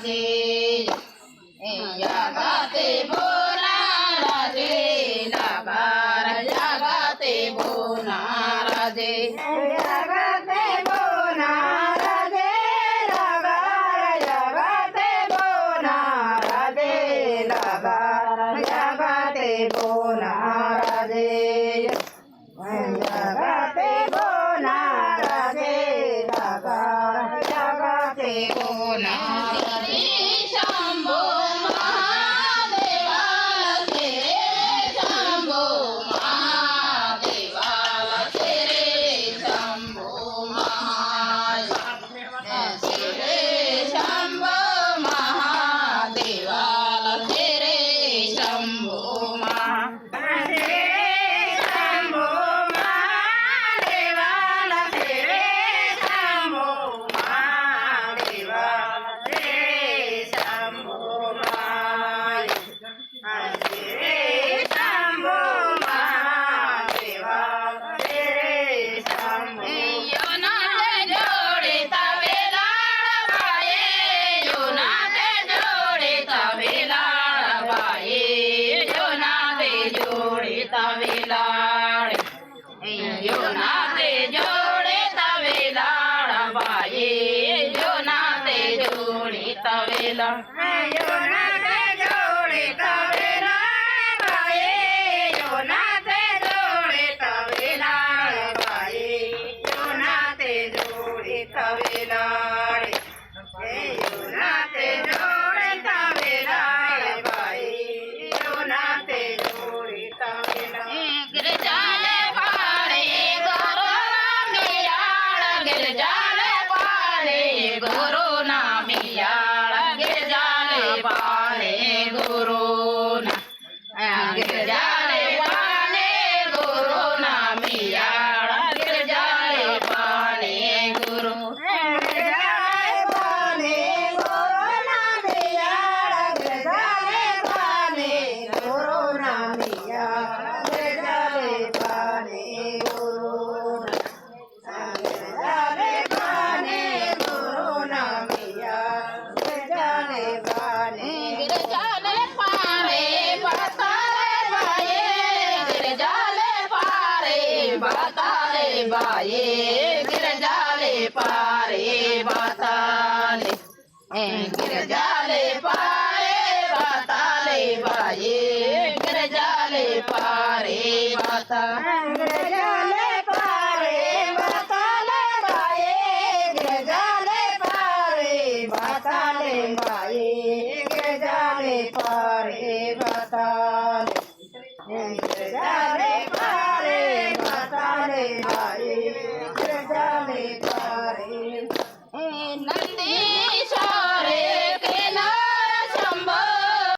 राजे जगाते बोना राजे लबार जगाते बोना राजे जगते बोना राजे लबार जगते बोना राजे लबार जगते बोना राजे जगते बोना राजे लबार जगते बोना राजे शंभो महादेवाला तेरे शंभो महादेवाला तेरे शंभो तेरे शंभो महादेवाला तेरे शंभो शंभो महादेवाला तेरे शंभो महादेवाला तेरे शंभो शंभो महादेवाला तेरे शंभो योनाते जोड़े तवेलाड़ बाये योनाते जोड़े तवेलाड़ बाये योनाते जोड़े तवेलाड़ योनाते जोड़े तवेलाड़ बाये योनाते जोड़े तवेला योनाते जोड़े तवेला बाये योनाते जोड़े तवेला बाये योनाते जोड़े तवेला योनाते जोड़े तवेला बाये योनाते जोड़े तवेला गिरजाले पारे गोरोना मियाड़ गिरजाले पारे गोरोना मियाड़ गिरजाले पारे गोरोना गिरजाले पारे गोरोना मियाड़ गिरजाले पारे गुरु गजाले पाने गोरोना मियाड़ गजाले पाने गोरोना मियाड़ गजाले पाने गोरोना गजाले पाने गोरोना मियाड़ गजाले पाने गिरजाले पारे बताले बाये गिरजाले पारे बताले बाये गिरजाले पारे बताले गिरजाले पारे बताले बाये गिरजाले पारे बता गजाले